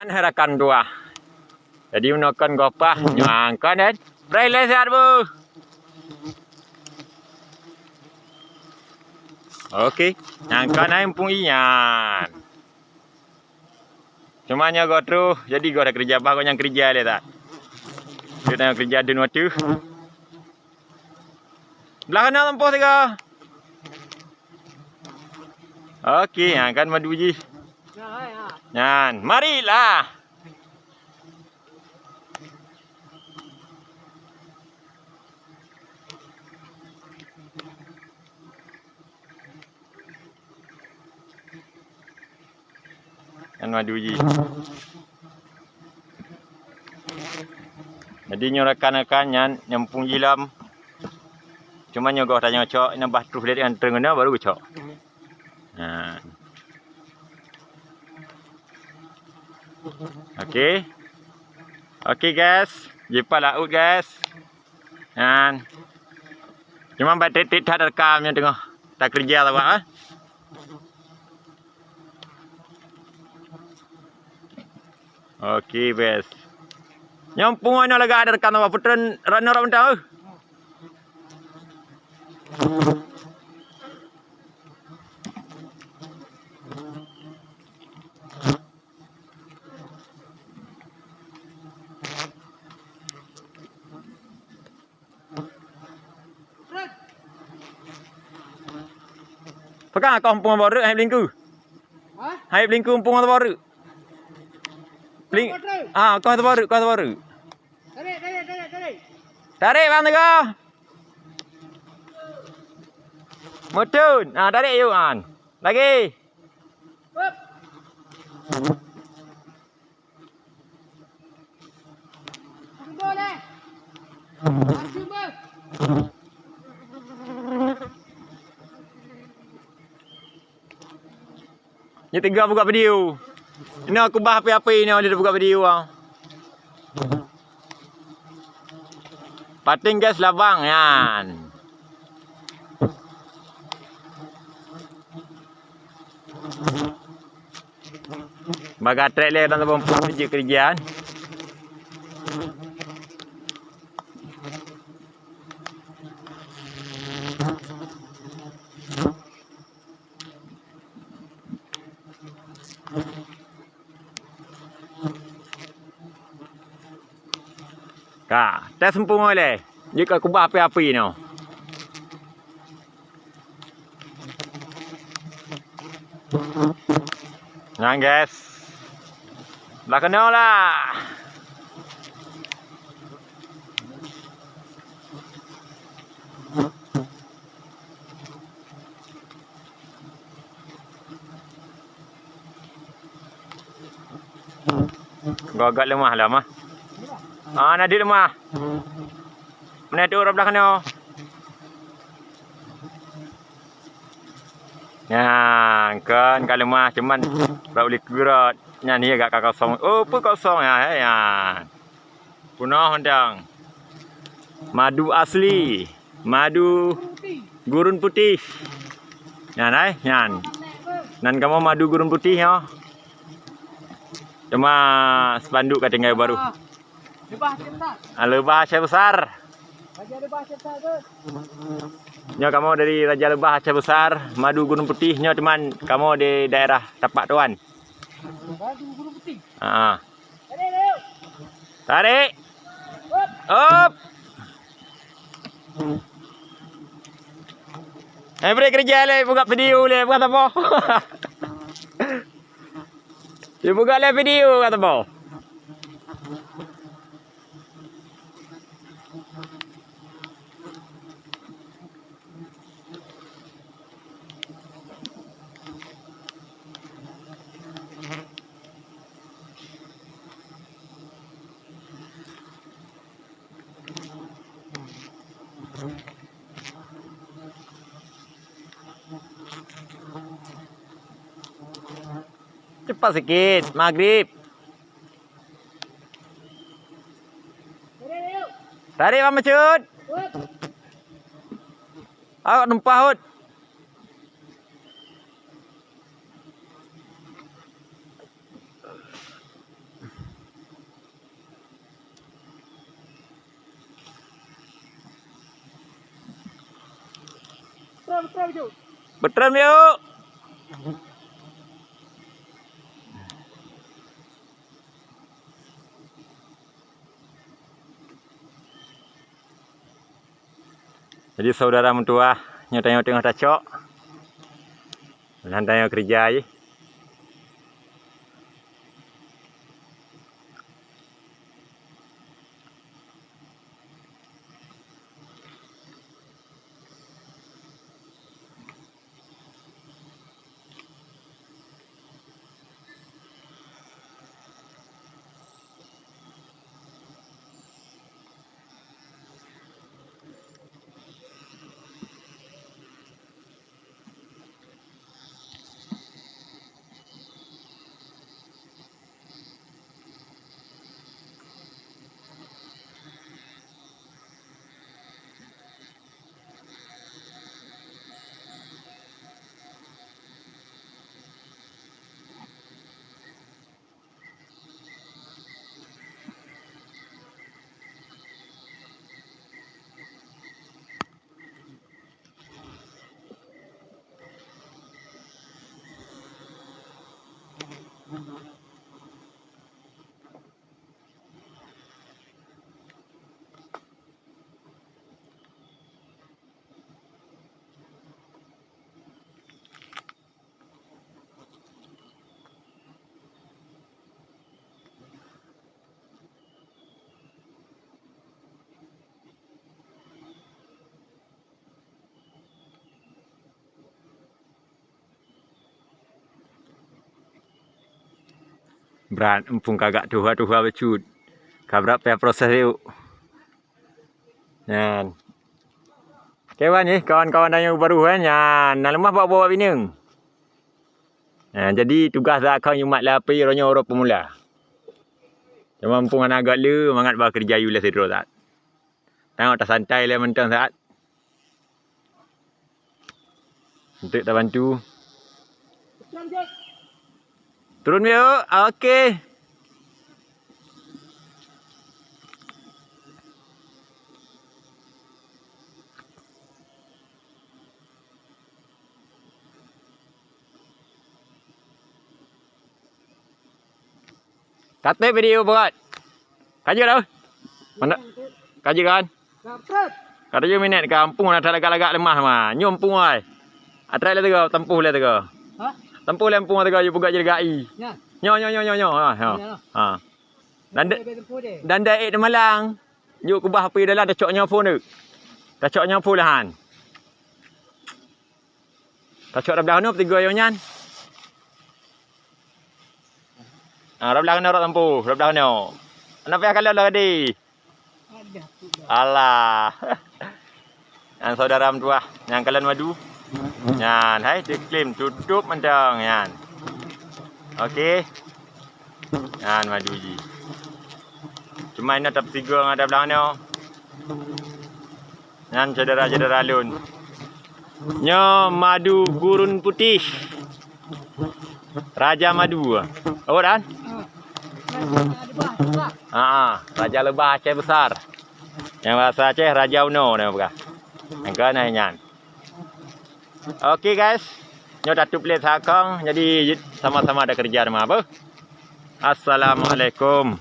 Herakan dua. Jadi menakan gopah nyangkan dan braille sehat bu. Okey, nyangkan ai empung iyan. Cuma nya go terus jadi go ada kerja apa go yang kerja le tak. Dia nak kerja dun waktu. Belakang lempoh tiga. Okey, kan madu ji. Nyan, marilah. Kan madu ji. Jadi nyorakan-akan nyan nyempung jilam. Cuma nyogoh tanya cok nambah terus dari anteng ngena baru cok. Nah. Okey. Okey guys, jumpa laut guys. Nyan. Cuma batik tak rekamnya tengah. Tak kerja lah ah. Okey best. Nyampung ana laga ada rekan apa putren runner apa tahu. Pegang kampung baru hai blingku. Ha? Hai blingku kampung baru. Bling. Ah, kau baru. Tarik bang tega. Mutun. Ah, tarik yuk an. Lagi. Hop. Boleh. Cuba. Ni tiga buka video. Ini aku bah apa ini dia buka video ah. Pating guys labang yan. Baga trek le dan bom kerjaan. Kak, dah sempung oleh. Jika kubah api-api ni. Nah guys. Dah kena lah. Agak lemah lah mah. Ah, nadi lemah. Mana tu orang belakang ni? Ya, kan kalau lemah cuman tak boleh gerak. Ni agak kosong. Oh, pun kosong ya. Punah hendang. Madu asli. Madu gurun putih. Nyan. Nan kamu madu gurun putih ya. Cuma spanduk kat tinggal baru. Lebah Aceh Besar. Raja Lebah Aceh Besar ke? Nya kamu dari Raja Lebah Aceh Besar, madu Gunung Putihnya teman, kamu di daerah Tapak Tuan. Madu Gunung Putih. Heeh. Tarik. Up. Beri kerja le, buka video le, buat apa? Dia buka le video kata apa? Cepat sikit, maghrib. Tarik Pak Mecut. Awak numpah hut. Betul yuk. Jadi saudara mentua nyotanya tengah tacok. Landai kerja ye. Berat empung kagak tuha-tuha becut. Kabrak pe proses yuk. Yan. Kewan ni kawan-kawan yang baru kan yan. Nak lemah bawa bineng. Jadi tugas dah kau yumat lapi ronyo orang pemula. Cuma empung anak agak le mangat bah kerja yulah sedro tak. Tengok tak santai le mentang saat. Untuk tak bantu. Turun yuk. Okey. Kata video buat. Kaji dah. Mana? Kaji kan? Kata je minit kampung nak lagak-lagak lemah mah. Nyompung ai. Atrai le tega, tempuh le tega. Ha? Tempuh le empung tega je buka je gai. Ya. Nyo. Ha. Dan dah de malang. Juk kubah api dalam dah cok nyopo ni. Dah cok nyopo lah han. Dah cok dah nu tiga yo nyan. Rablah kena orang tempuh, rablah kena. Kenapa ya kalau lah di? Alah. Yang saudara mentua, yang kalian madu. Yan, hai diklaim tutup mentang yan. Okey. Yan madu ji. Cuma ini tetap tiga ada belah kena. Yan saudara-saudara lun. Nyo madu gurun putih. Raja madu. Oh dan? Raja lebah Aceh besar. Yang bahasa Aceh Raja Uno nama bukan. Yang kena nyan. Okey guys. Nyo tatu plate sakang jadi sama-sama ada kerja rumah apa? Assalamualaikum.